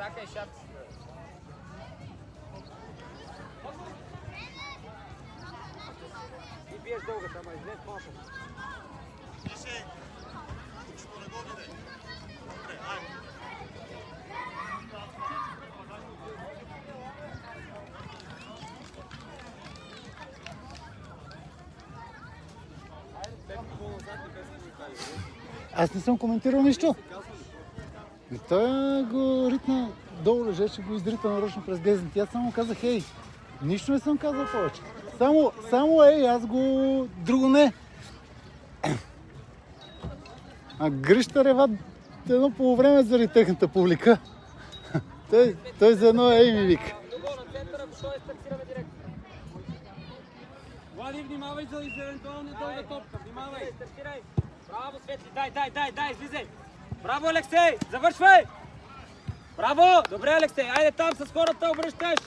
Чакай, шапка. И биеш дългата, ама излез малко. Тише! Кучето не го видай. Добре, айде. Аз не съм коментирал нищо. Той го ритна долу лежеше, го изрита нарочно през гезните. Аз само казах, ей, нищо не съм казал повече. Само ей, аз го... друго не. А Грища рева едно полувреме заради техната публика. Той за едно ей ми вика. Влади, внимавай за евентуална дълга топка. Внимавай. Браво, Светли. Дай, излизай. Браво, Алексей. Завършвай. Браво. Добре, Алексей. Айде там с хората обръщаш.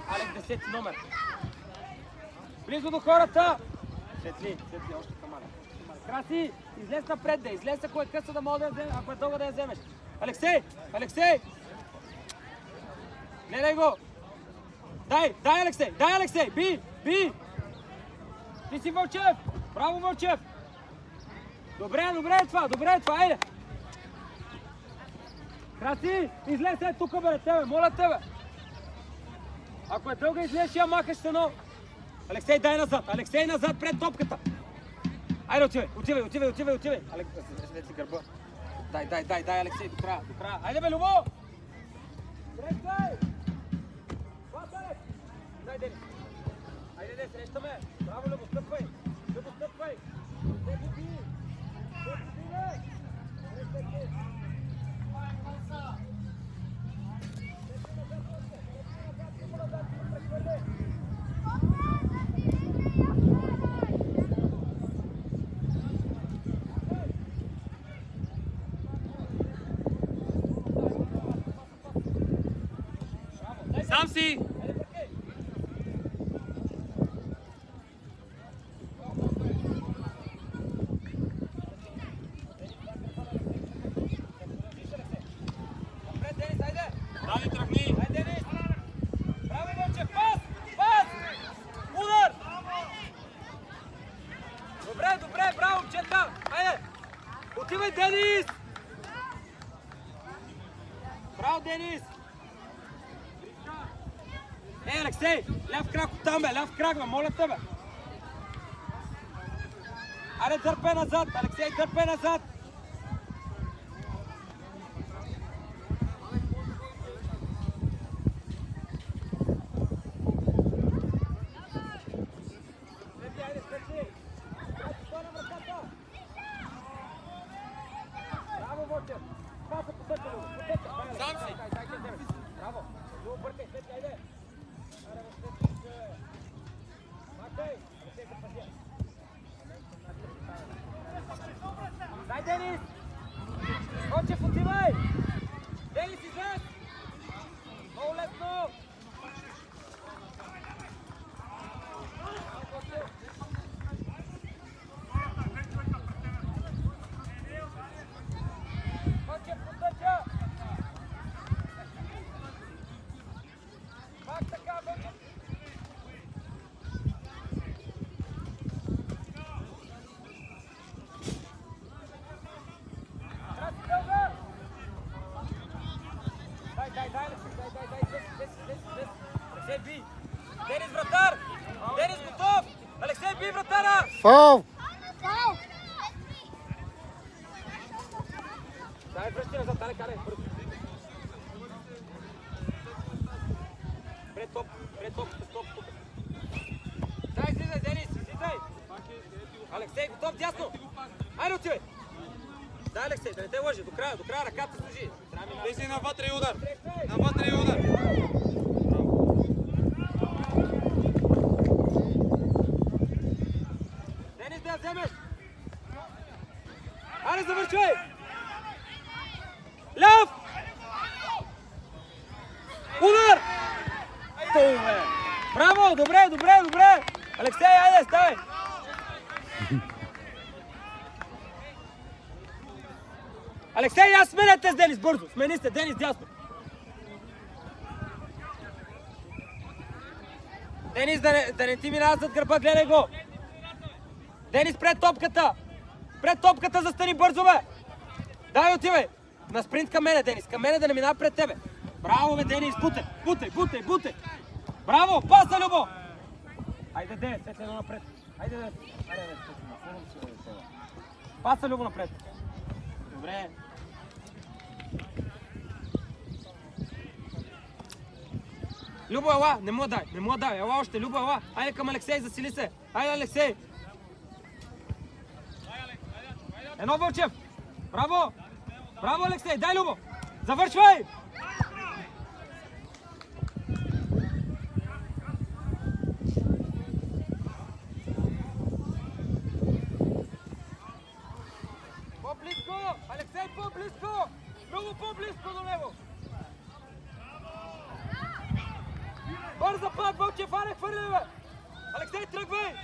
Алекс, 10 номер. Близо до хората. Светли, още към Алекс. Краси, излез напред, излез ако е къса да мога да я вземеш, ако е дълга да я вземеш. Алексей. Гледай го. Дай, Алексей. Би. Ти си Вълчев. Браво, Вълчев. Добре е това, айде. Краси, излез тук, бе, тебе, моля тебе. Ако е дълга, излез, я махаш стено. Алексей, дай назад, пред топката. Айде, отивай. Алексей, си гърба. Дай, Алексей, до края. Айде, бе, Любо. Срещай. Дай, Денис. Айде, срещаме. Браво, Любо, стъпвай. Те губи, бе. Срещай. Сам си! Дали, тръгни! Браво, Вълчев! Пас! Удар! Добре, браво, момчета! Айде! Отивай, Денис! Браво, Денис! Алексей! Ляв крак оттам, ляв крак, моля тебе! Айде, дърпе назад! Алексей, дърпе назад! Сам си! Браво! Бъркай, Светли, айде! Дай, Денис! Вълчев, отивай! Денис, излез! Много лесно! Вълчев, потъча! Пак така, Вълчев! Алексей, би! Денис, вратар! Денис, готов! Алексей, би вратара! Фау! Дай, връщи назад, каре, бързо. Пред топ, стоп тук. Дай, излизай, Денис, излизай! Алексей, готов, дясно! Айде, отивай! Дай, Алексей, да не те лъжи, до края ръката служи. Влези навътре и удар! Навътре и удар! Денис, да я вземеш! Айде, завършвай! Ляв! Удар! Браво! Добре! Алексей, айде, ставай! Алексей, я сменете с Денис, бързо. Смени се, Денис дясно. Денис, да не ти минава зад гърба, гледай го. Денис, пред топката. Пред топката застани бързо, бе. Дай, отивай. На спринт към мене, Денис. Към мене да не минава пред тебе. Браво, бе, Денис. Бутай. Браво, паса, Любо. Айде, де, светли едно напред. Айде, паса, Любо, напред. Добре. Любо, ела, не му дай, ела още, Любо, ела. Айде към Алексей, засили се. Айде, Алексей. Едно, Вълчев. Браво. Браво, Алексей, дай, Любо. Завършвай. По-близко, Алексей, по-близко. Много по-близко до него. Бърза пак, Вълчев, аре, хвърли, бе! Алексей, тръгвай!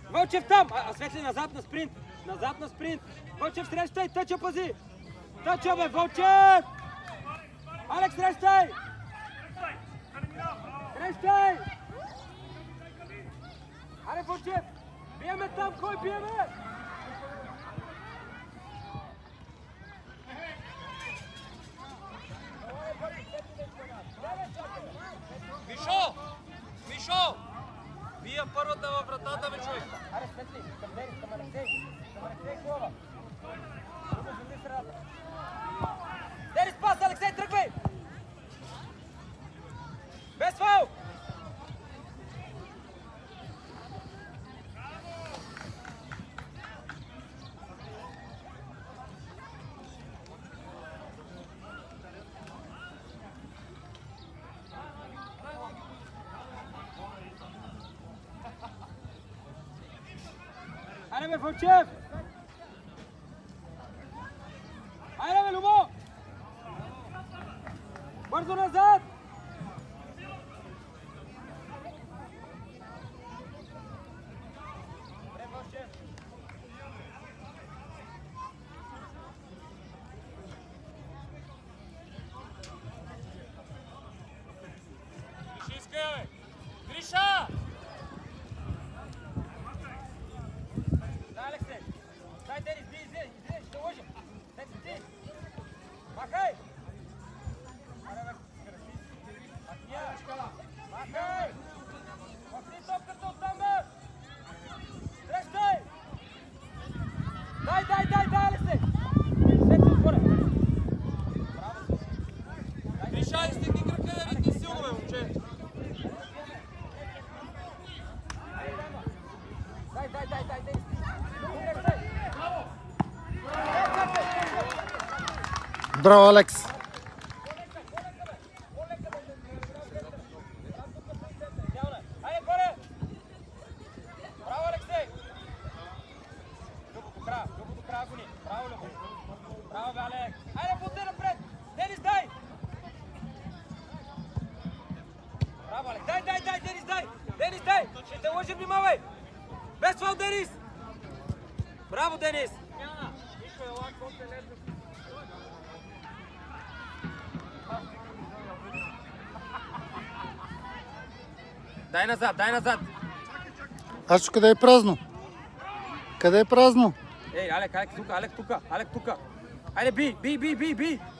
Вълчев там! Светли, назад на спринт! Назад на спринт! Вълчев, срещай! Тъча, пази! Тъча, бе, Вълчев! Алекс, срещай! Срещай! Аре, Вълчев! Биеме там! Кой биеме? Мишо! Бия първата във вратата, бе, човек! Аре, Светли, към Денис, към Алексей! Към Алексей, глава! Денис, пас, Алексей, тръгвай! Без фаул! Айде, бе, Вълчев! Айде, бе, Любо! Бързо назад! Гриша! Дай, Алексей! Дай, Денис, излез, ще лъжим! Дай, ти! Махай! Махай! Махни топката оттам, бе! Срещай! Дай, Алексей! Светли отгоре! Браво! Гриша, изтегни крака да видни силно, бе, момче! Дай, Денис! Браво, Алекс! Айде, горе! Браво, Алексей! Любо до края гони! Браво, Любо! Браво, бе, Алекс! Айде, бутай напред! Денис, дай! Браво, Алекс! Дай, Денис, дай! Денис, дай! Ще те лъжи, внимавай! Без фал, Денис! Браво, Денис! Дай назад! Ачо, къде е празно? Къде е празно? Ей, Алек тука! Айде, би,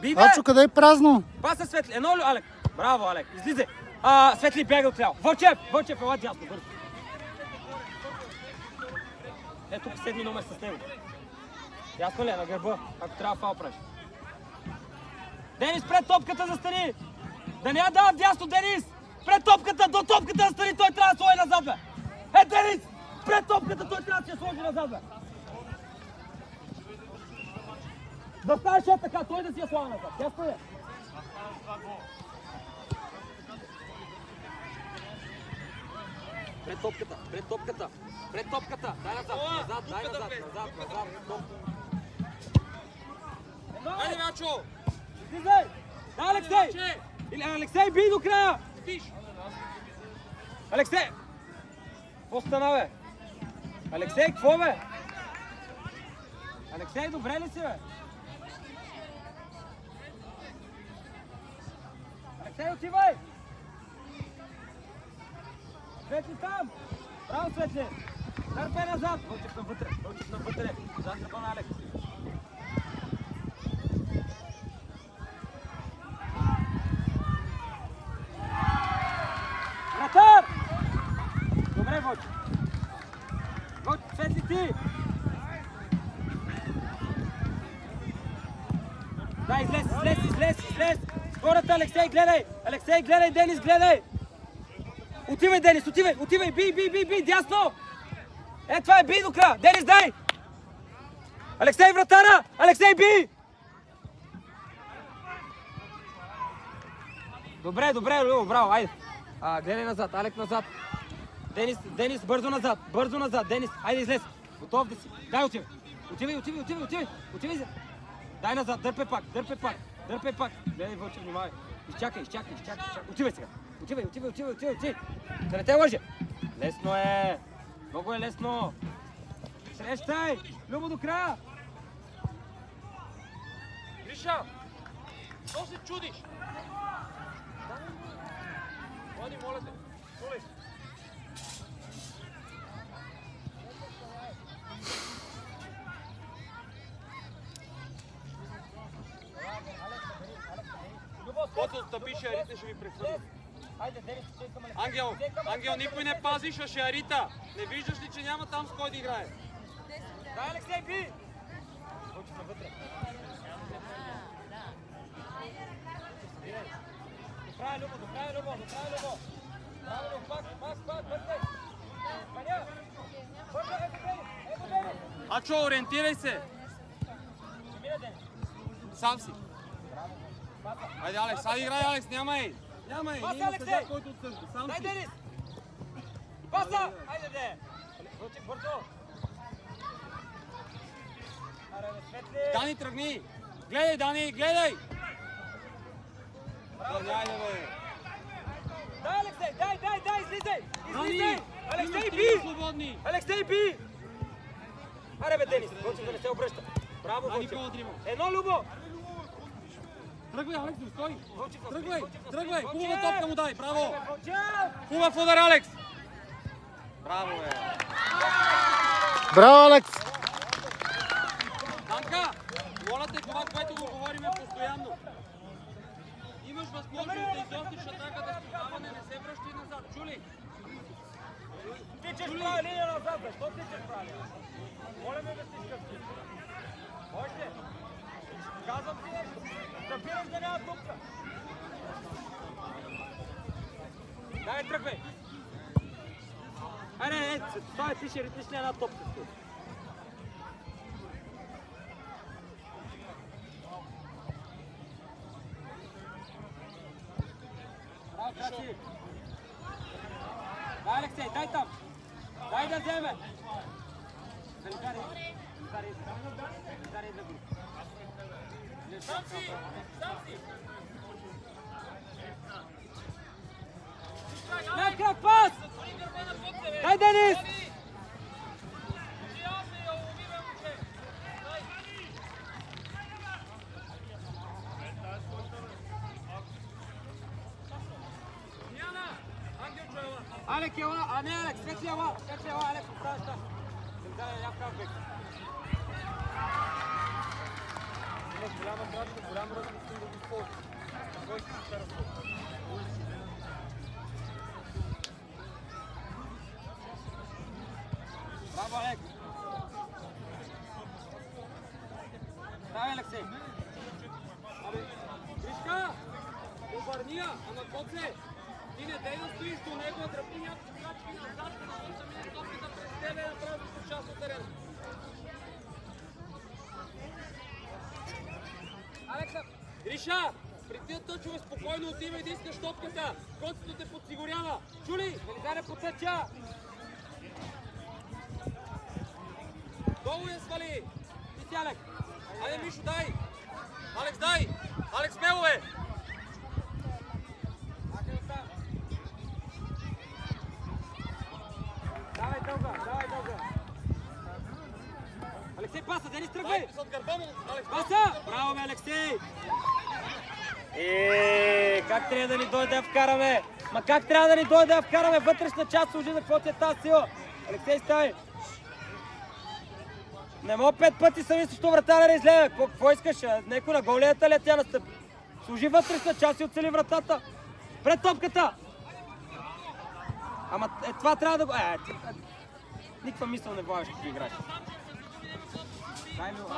бе! Ачо, къде е празно? Паса, Светли, едно ли, Алек? Браво, Алек, излизай! Светли, бяга от ляво. Вълчев, ела дясно, бързо. Ето тук седми номер с него. Ясно ли е, на гърба, ако трябва фал правиш. Денис, пред топката застани! Да не я давам дясно, Денис! Пред топката, до топката застани, той трябва да сложи назад, бе! Денис! Пред топката, той трябва да се сложи назад, бе! Да ставаш така, той да си я слага назад. Ясно ли е? Пред топката! Дай назад! Стоп! Хайде, Мячо! Излизай! Да, Алексей! Алексей, бий до края! Алексей! Какво стана, бе? Алексей, какво, бе? Алексей, добре ли си, бе? Алексей, отивай! Светли там! Браво, Светли! Дърпай назад! Вълчев навътре, Вълчев навътре. Зад гърба на Алекс. Вратар! Добре, Вълчев. Вълчев, Светли ти! Да, излез! Хората, Алексей, гледай! Алексей, гледай, Денис, гледай! Отивай, Денис, отивай! Би, дясно! Е, това е би до края! Денис, дай! Алексей, вратара! Алексей, би! Добре, Любо, браво, айде! Гледай назад, Алек назад! Денис, бързо назад! Денис, айде, излез! Готов да си! Дай, отивай! Дай назад, дърпай пак! Гледай, Вълче, внимавай! Изчакай! Отивай сега! Отивай! Да не те лъже! Лесно е! Много е лесно! Срещай! Любо до края! Гриша! Що се чудиш? Ходи, моля те! Чули! Когато отстъпиш, Арите ще ви прехвърли. Хайде, Денис, чекам Ангел, никой не пазиш, а ще Арита. Не виждаш ли, че няма там с кой да играе? Дай, Алексей, би! Вълчев навътре. Докрая, Любо! Правилно, пак, бързай! Маня! Бързай, ето Денис! Ачо, ориентирай се! Сам си. Айде, Алекс, айде играй, Алекс, нямай! Паса, Алексей! Дай, Денис! Паса! Айде, де! Вълчев, бързо! Аре, Светли! Дани, тръгни! Гледай, Дани, гледай! Айде, бе! Дай, Алексей, дай, излизай! Дани! Алексей, би! Алексей, би! Аре, бе, Денис, Вълчев да не се обръща. Браво, Дани, Вълчев! по-дрима! Едно, Любо! Тръгвай, Алекс, не стой! Вълчев, Тръгвай! Хубава топка му дай, браво! Вълчев! Хубав удар, Алекс! Браво, бе! Браво, Алекс! Данка, моля те, това, което го говорим постоянно. Имаш възможност да изостиш атаката с подаване, не се връщай назад. Чули? Тичаш права линия назад, бе! Що тичаш права линия? Моля ме да стискаш ти. Още! Казвам ти нещо. Забираш да няма топка. Дай, тръгвай! Айде, стой, ти ще ритиш ли една топка? Браво, красив! Дай, Алексей, дай там! Дай да вземе! Зари да го. Сам си! Някакъв пас! Дай, Денис! Алек ела, а не Алекс, Светли ела, Алекс, оставаш там. Дай някакъв бек. Голяма крачка, голям ръст, искам да го използвам. Кой ще се разползва? Браво, Алекс! Давай, Алексей! Гришка! Обърния, ама коце! Ти не дай да стоиш до него, а дръпни някакви крачки назад, за да може да мине топката през тебе и направи с част от терена. Алекса! Гриша! При тия точове спокойно отивай да искаш топката! Коцето те подсигурява! Чули? Велизаре потъча! Долу я свали! Ти си, Алек! Айде, Мишо, дай! Алекс, дай! Алекс, смело е! тръгвай! Дайте се от гърба му, Алекс. Паса! Браво, бе, Алексей! Как трябва да ни дойде да вкараме? Ма как трябва да ни дойде да вкараме? Вътрешна част служи за какво ти е тази сила. Алексей, ставай! Не мога 5 пъти сами срещу вратаря излезе. Какво искаш? Неко на голията ли тя настъпи? Служи вътрешна част и оцели вратата. Пред топката! Ама това трябва да го... Никаква мисъл не влагаш, като играеш. Дай ми го.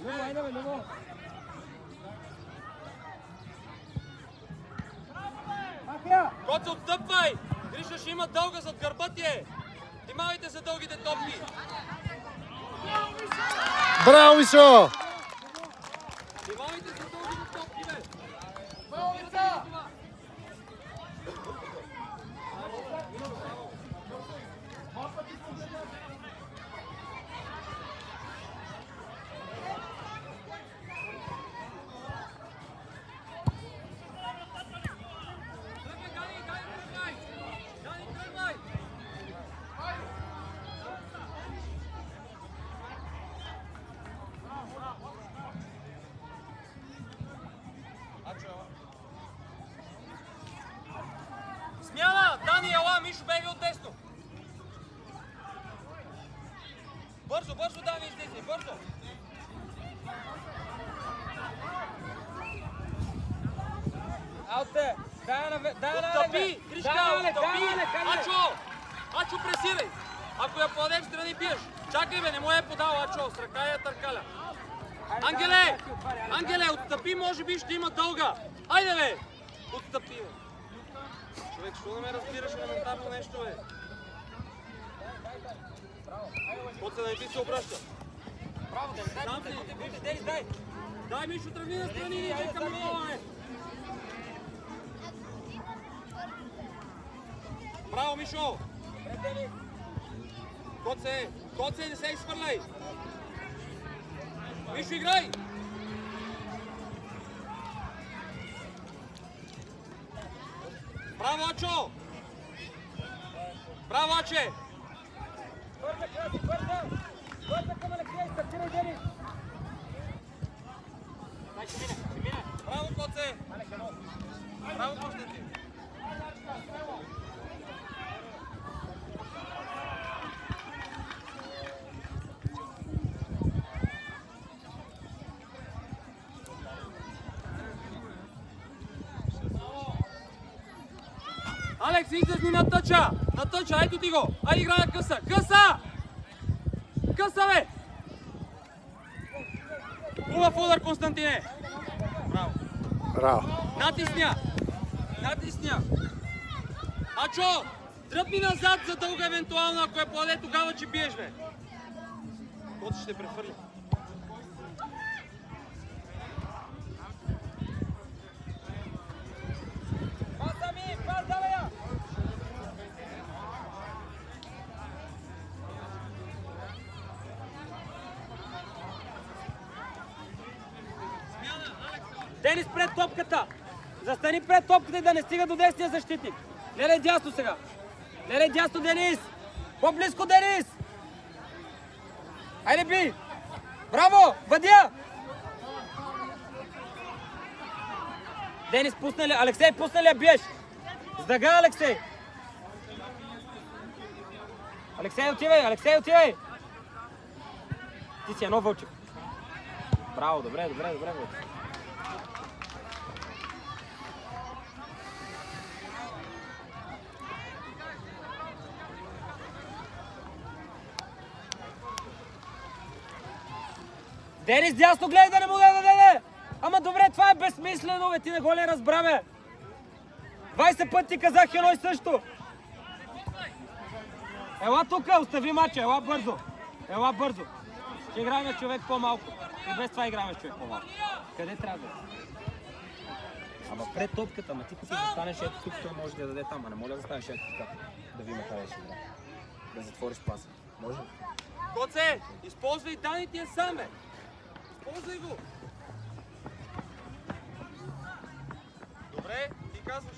Любо, айде бе, Любо. Коце, отстъпвай! Гриша ще има дълга зад гърба ти е! Внимавайте за дългите топки! Браво, Мишо! Внимавайте за дългите топки, бе! Смяна! Дани, ела! Мишо, беги от десно! Бързо, бързо, Дани, излези! Бързо! Ауте! Дай на Отстъпи! Гришка, отстъпи! Ачо! Ачо, пресирай! Ако я подадем страни, биеш! Чакай, бе, не му я е подал, Ачо! С ръка я търкаля! Ангеле! Ангеле, отстъпи, може би ще има дълга! Айде, бе! Отстъпи, бе! Човек, що не ме разбираш елементарно нещо, бе? Коце, да не ти се обръща. Браво, дай! Дай, Мишо, тръгни на страни и чекаме гола, бе! Браво, Мишо! Коце, не се изхвърляй! Мишо, играй! Браво, Ачо! Браво, Аче! Бърза към Алексей, стартирай, Денис! Дай, ще мине! Браво, Коце! Браво, Константин! Алекс, излезни на тъча! На тъча, ето ти го! Айде играй на къса! Къса! Къса, бе! Хубав удар, Константине! Браво! Браво! Натисня! Натисня! Ачо! Тръпни назад за дълга евентуално, ако е подаде тогава, че биеш, бе! Коце ще прехвърля. Денис пред топката! Застани пред топката и да не стига до десния защитник! Гледай дясно сега! Гледай дясно, Денис! По-близко, Денис! Айде, би! Браво! Въдя! Денис, пусна ли? Алексей, пусна ли я биеш? С дъга, Алексей! Алексей, отивай! Алексей, отивай! Ти си едно Вълчев. Браво, добре, добре, добре, Вълчев. Денис, дясно гледай да не му даде! Ама добре, това е безсмислено, бе, ти не го ли разбра, бе? 20 пъти казах едно и също. Ела тука, остави мача, ела бързо. Ела бързо. Ще играем с човек по-малко. И без това играем с човек по-малко. Къде трябва да е? Ама пред топката, ама ти като застанеш ето тук, той може да я даде там, а не моля да станеш ето така. Да видим къде ще играе. Да затвориш паса. Може ли? Коце, използвай Дани, ти е сам, бе! Използвай го! Добре, ти казваш.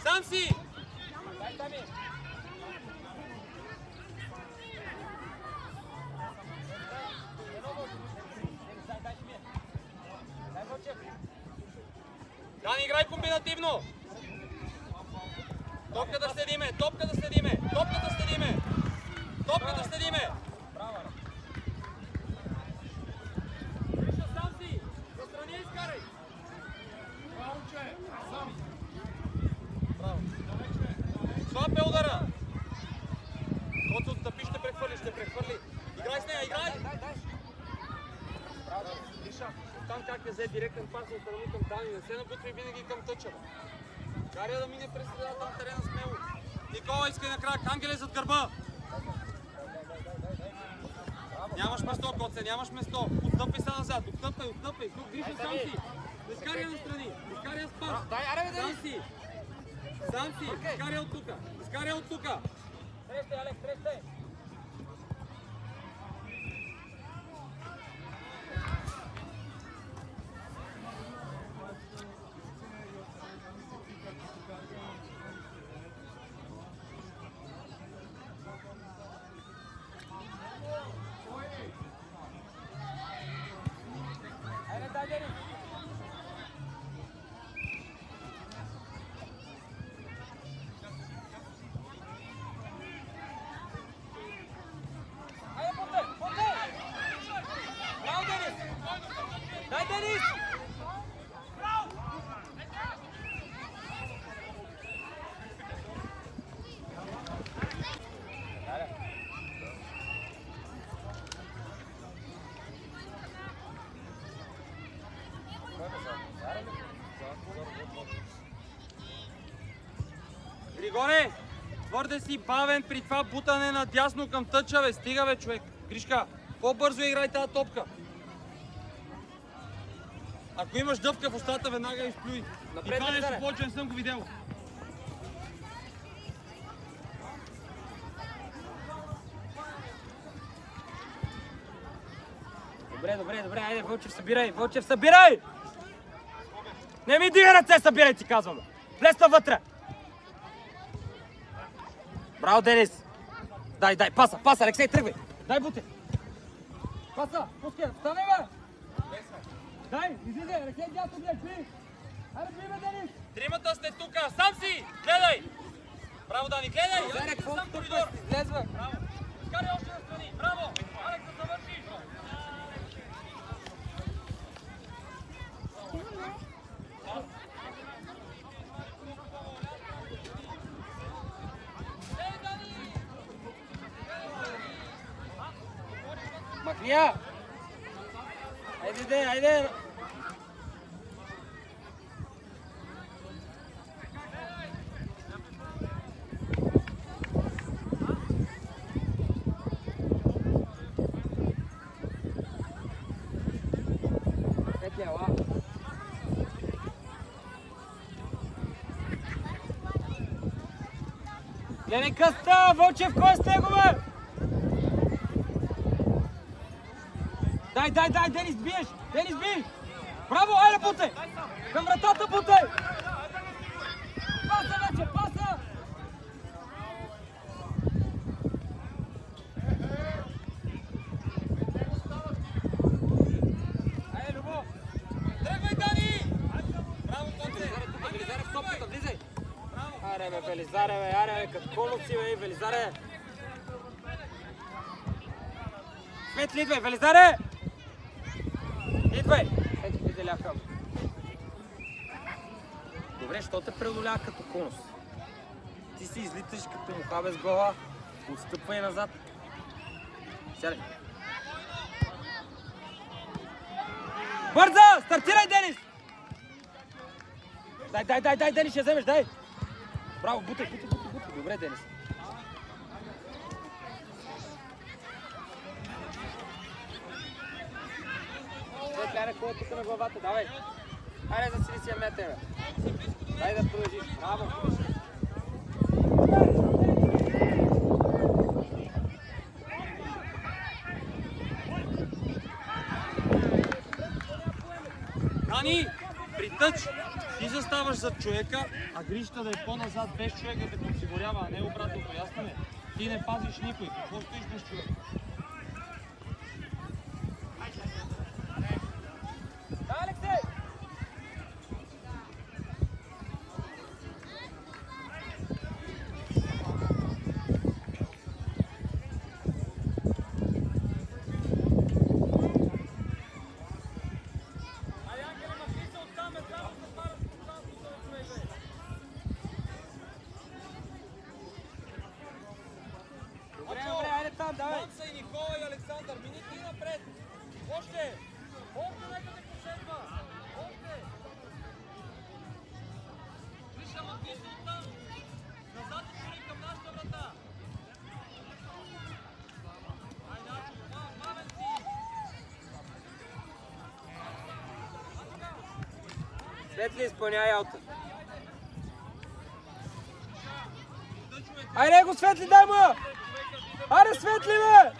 Сам си! Дани, играй комбинативно! Топката следиме, топката следиме, топката следиме! Топката следиме! Гриша, сам си! Застрани изкарай! Слаб е удара! Който отстъпи, ще прехвърли! Играй с нея, играй! Гриша, там как е взе директен пас от страни към Дани, не се набутва и винаги към тъча. Каря да мине през средата на терена смело. Никола иска на крак, Ангеле зад гърба! Нямаш место, Коце, нямаш место. Отстъпай са назад, отстъпай. Тук Гриша сам си. Изкаря настрани, изкаря с пас. Сам си, изкаря от тука. Срещай, Алекс, срещай! Айде, дай, Денис! Дай, Денис! Григоре, твърде си бавен при това бутане надясно към тъча, бе. Стига, бе, човек. Гришка, по-бързо играй тази топка. Ако имаш дъвка в устата, веднага изплюй. И това нещо повече не съм го видел. Добре, айде, Вълчев, събирай! Не ми дига ръце, събирай, ти казвам! Влез вътре! Браво, Денис! Дай, паса, Алексей, тръгвай! Дай бути! Паса, пускай, стане, бе! Дай, излизай, Алексей, дясно, бе, чуй! Айде, бе, Денис! Тримата сте тука, сам си! Гледай! Браво, Дани, гледай! Зарек, сам колко коридор! излезва! Браво! Карай още настрани! Браво! Алекс, да завършиш! Махния! Айде! Гледай къста! Вълчев, кой е с него, бе? Дай, Денис, биеш! Браво, айде, бутай! Към вратата, бутай! Паса вече, паса! Айде, Любов! Тръгвай, Дани! Браво, Коце! Велизаре в топката, влизай! Аре, бе, Велизаре, като конуси, бе, Велизаре! Светли, идвай, Велизаре! Идвай! Ето ти деляха. Добре, що те преодолява като конус? Ти си излиташ като муха без глава. Отстъпвай назад. Сядай. Бърза! Стартирай, Денис! Дай, Денис, ще вземеш, дай! Браво, бутай. Добре, Денис. Ляре, кой е тук на главата, давай! Айде, засили си я мете, бе! Дай да продължиш, браво! Дани, при тъч, ти заставаш зад човека, а грижата да е по-назад без човека да те осигурява, а не обратното, ясно ли? Ти не пазиш никой. Какво стоиш без човек? Да, Алексей! Манса и Никола и Александър, мини ти напред! Още! Още нека те последва! Още! Виж, ама ти си оттам! Назад и шури към нашата врата! Айде, Ачо, бавен си! Светли, изпълняй аута. Айде го, Светли, дай му! Аре, Светли, бе!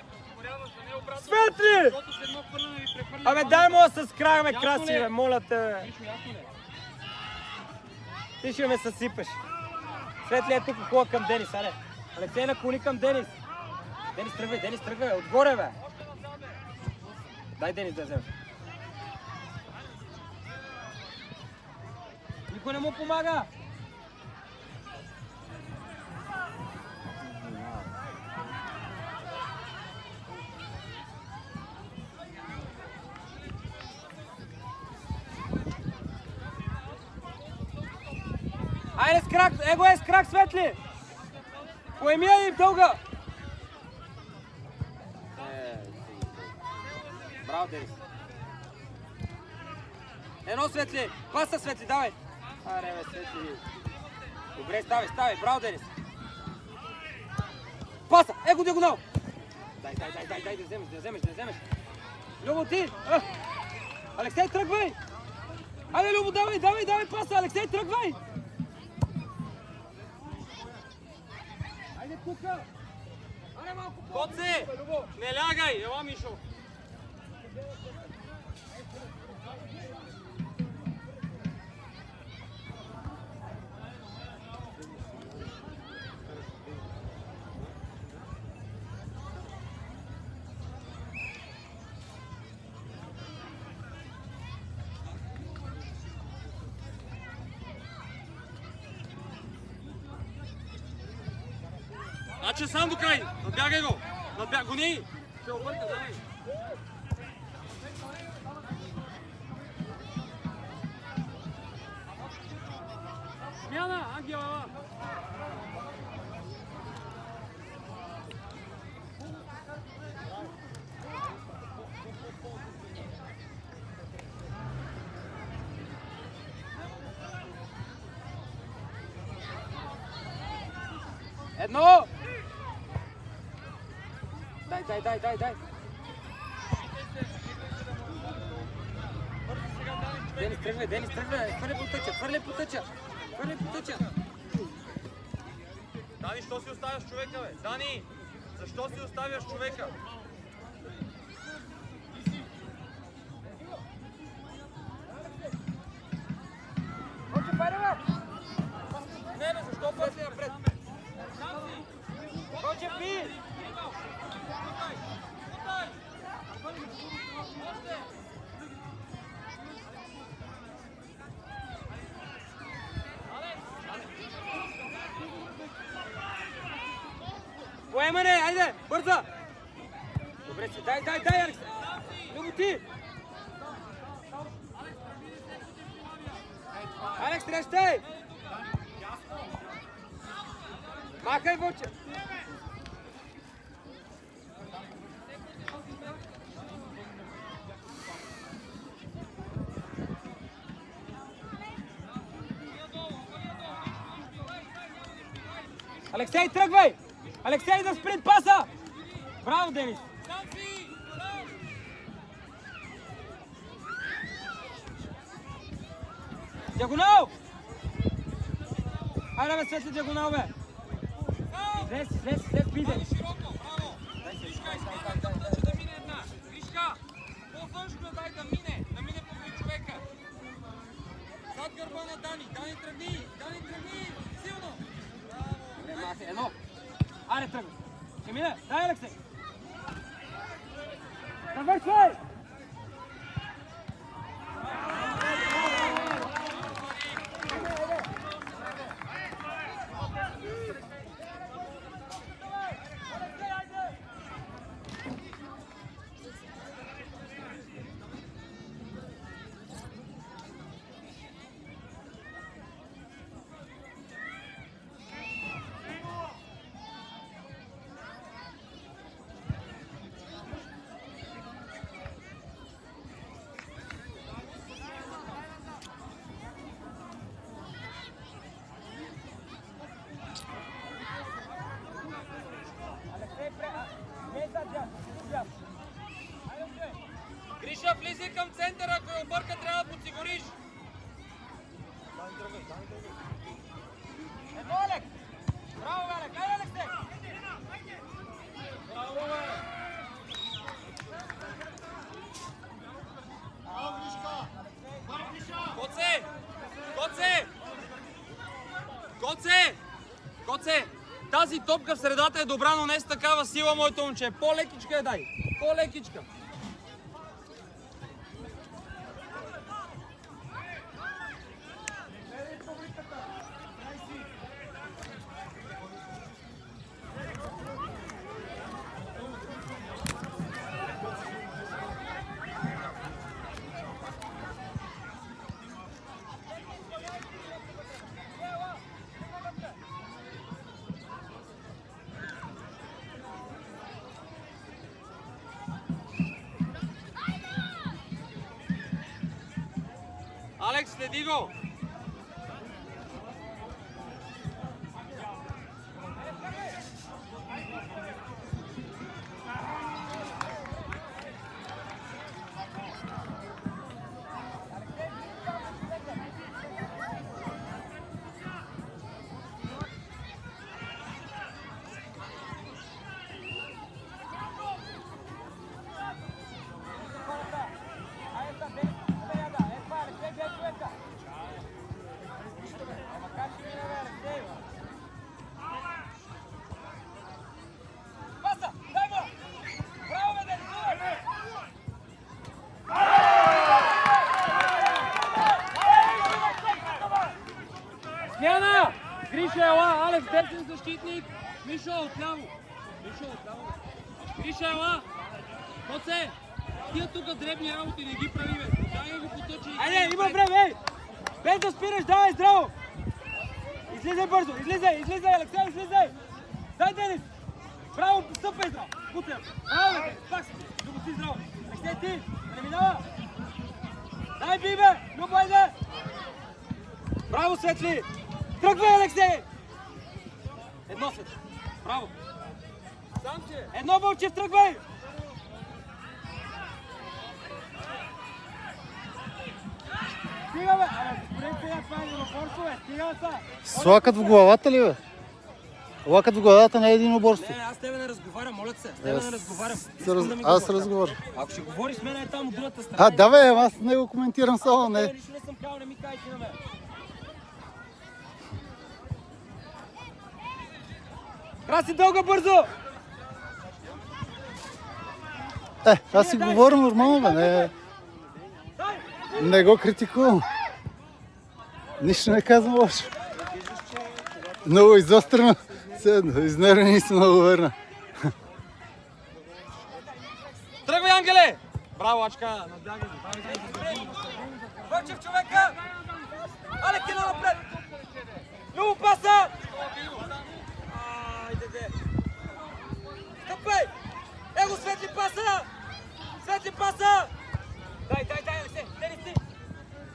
Светли! Абе, дай му с края, бе, краси, бе, моля те, бе. Ти ще ме съсипеш. Светли е тук, хубава към Денис, аре. Алексей, наклони към Денис. Денис тръгвай, отгоре, бе. Дай Денис да вземеш. Никой не му помага. Айде с крак, его е с крак, Светли! Поеми я им дълга! Браво, Денис! Едно, Светли! Паса, Светли, давай! Аре, бе, Светли! Добре, ставай, браво, Денис! Паса, его диагонал! Дай, да вземеш! Любо, ти! Алексей, тръгвай! Айде, Любо, давай паса, Алексей, тръгвай! Айде тука! Аре малко по... Коце! Не лягай! Ела, Мишо! Значи сам до край! Надбягай го! Гони! Ще обърка, давай! Смяна, Ангела! Едно! Дай. Денис тръгвай. Хвърли потъча. Дани, що си оставяш човека, бе? Дани, защо си оставяш човека? Не, защо пъти напред? Коче, пи! Поемане, айде, бърза! Добре си, дай, Алекс! Любо, ти! Алекс, срещай! Махай, Вълче! Алексей, тръгвай! Алексей, да спринт паса! Браво, Денис! Диагонал! Айде, бе, Светли, диагонал, бе! Слез, биде! Гришка, по-външно дай да мине покрай човека. Зад гърба на Дани. Ще мине. Дай, Алексей. Завършвай! Гриша, влизай към центъра, ако я обърка, трябва да подсигуриш. Едно, Алекс! Браво, Алекс! Айде, Алексей! Браво, бе! Коце! Коце! Коце! Коце! Тази топка в средата е добра, но не с такава сила, моето момче. По-лекичка я дай. По-лекичка. Алекс, следи го! Смяна! Гриша, ела! Алекс, десен защитник! Мишо, отляво! Мишо, отляво! Гриша, ела! Коце! Тия тук дребни работи не ги прави, бе! Дай го поточи! Айде, има време, ей! Без да спираш, давай, здраво! Излизай бързо, излизай, Алексей, излизай! Дай, Денис! Браво, стъпай здраво! Путем! Браво, бе, пак си! Любо си здраво! Алексей, ти! Преминава! Дай, бибе! Любо, айде! Браво, Светли! Тръгвай, Алексей! Едно, Светли! Браво! Сам си! Едно, Вълчев, тръгвай! Стига, бе! Абе, господин сега, това е единоборство, бе! Стига, са! С лакът в главата ли, бе? Лакът в главата не е единоборство. Не, аз тебе не разговарям, моля се. С тебе не разговарям. Аз разговарям. Ако ще говориш с мен е там от другата страна. Да, бе, аз не го коментирам само, не. Нищо не съм казал, не ми кай ти на мен. Краси дълга бързо! Аз си говоря нормално, бе, не го критикувам. Нищо не казвам лошо. Много изострено. Изнервени се много върна. Тръгвай, Ангеле! Браво, Ачка! Върчев човека! Але кино напред! Любо паса! Айде, де! Стъпай! Его, Светли паса! Светли паса! Дай, Алексей! Денис, ти!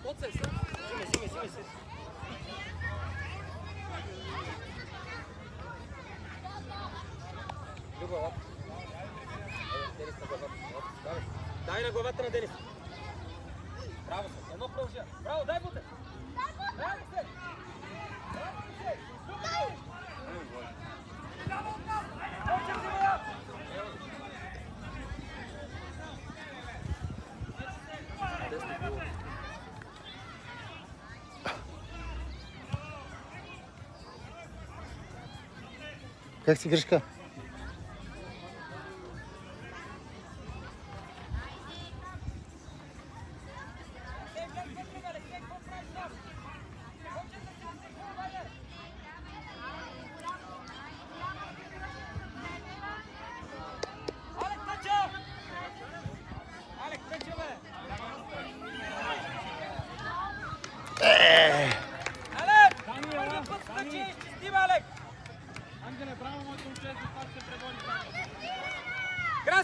Коце, се! Взимай. Дай на главата на Денис. Браво, се. Едно продължа. Браво, дай бутен. Дай, Алексей. Как си, Гришка?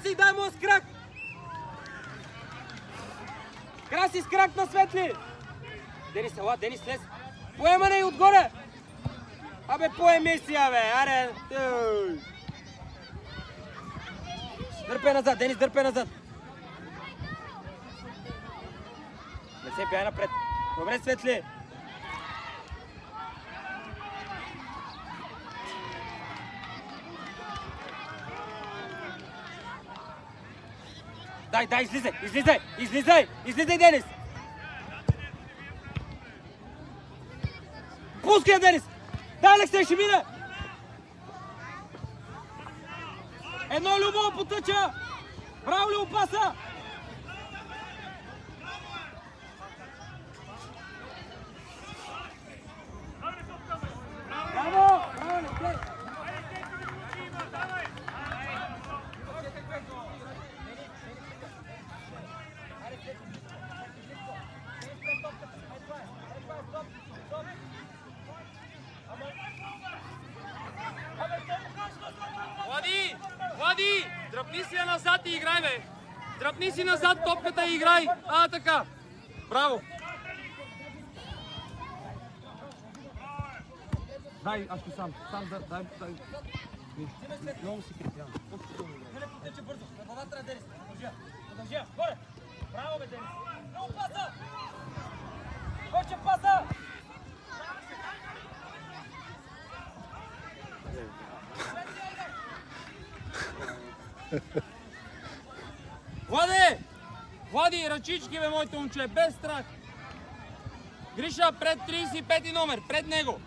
Краси, дай му с крак! Краси с крак на Светли! Денис, ела, Денис, слез! Поемане и отгоре! Абе, поеми си, абе, аре! Дърпай назад, Денис, дърпай назад! Не се бяй напред! Добре, Светли! Дай, излизай, Денис! Пускай я, Денис! Дай, Алексей, ще мине! Едно Любо потъча! Браво, Любо, паса! Браво, Алексей! Влади! Дръпни си я назад и играй, бе! Дръпни си назад топката и играй! Така! Браво! Дай, аз ще сам дай. Много си критян. Не потече бързо, на главата на Денис. Продължи, горе! Браво, бе, Денис! Много паса! Хоче паса! Влади, ръчички, бе, моите момче, без страх. Гриша, пред 35 номер, пред него.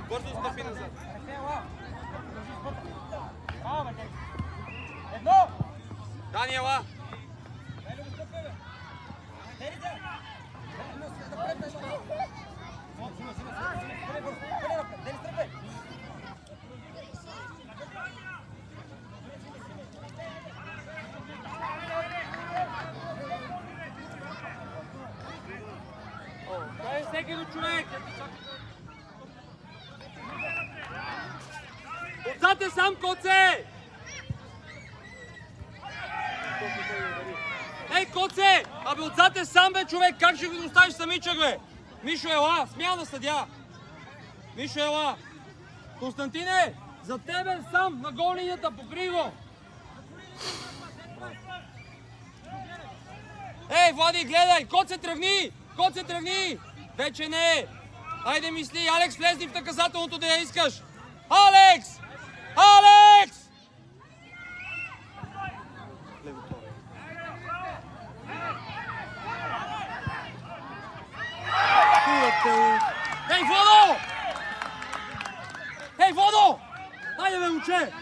Бързо стъпи назад. Едно! Даниела! Дай всеки до човек! Отзад е сам, Коце! Ей, Коце! Абе, отзад е сам, бе, човек! Как ще го оставиш самичък, бе? Мишо, ела! Смяна, съдя! Мишо, ела! Константине! За тебе сам! На гол линията! Покрий го! Ей, Влади, гледай! Коце, тръгни! Вече не! Айде, мисли! Алекс, влезни в наказателното да я искаш! Алекс! Ей, Водо! Айде, бе, момче!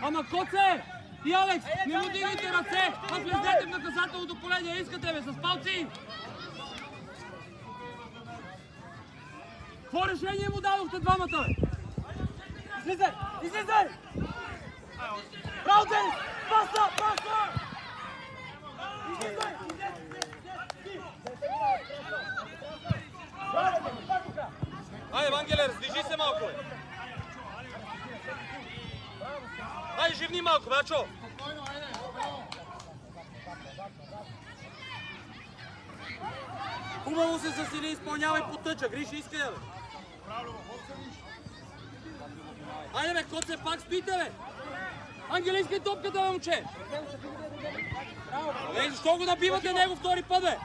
Ама, Коце! И Алекс, не му дигайте ръце, а влезете в наказателното поле, не искате, бе, с палци! Какво решение му дадохте двамата? Излизай! Браво, Денис! Паса! Излизай! Айде, Вангеле, раздвижи се малко, бе! Айде, живни малко, бачо! Хубаво се засили, изпълнявай потъча. Гриши, искай, бе! Айде, бе, Коце, пак стоите, бе! Ангеле, искай топката, бе, момче! Ей, защо го набивате него втори път, бе?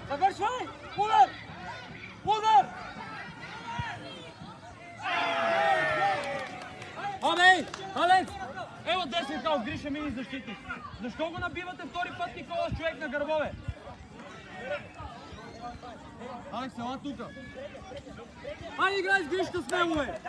Завършвай! Удар! Абе, Алекс! Ево десен хаос, Гриша мини защитник. Защо го набивате втори път, Никола, с човек на гърбове? Алекс, ела тука. Айде, играй с Гришка смело, бе!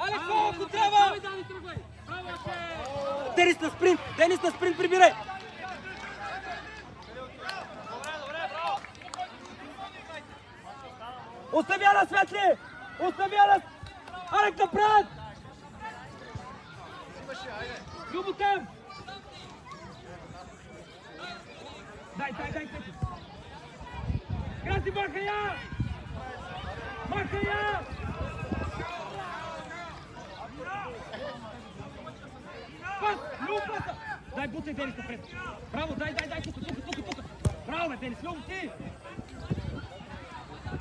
Алекс, ако трябва! Давай, Дани, тръгвай! Браво, Аче! Денис на спринт прибирай! Оставя на Светли! Оставя на... Алекс напред! Любо там! Дай, Светли! Краси, маха я! Маха я! Пас! Любо паса! Дай, бутай Денис напред! Браво, дай! Тук! Браво, бе, Денис! Любо, ти!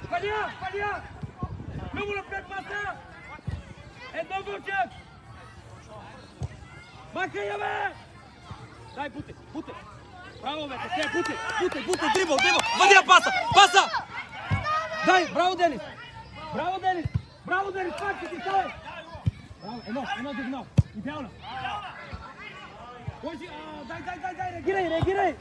Паля! Любо напред паса! Едно Вълчев! Маха я, бе! Дай, бутай! Браво, бе, те, бутай! Дрибъл! Въди я паса! Дай, браво, Денис! Пак си ставай! Браво, едно дигнал! Идеално! Кой си? Дай, реагирай!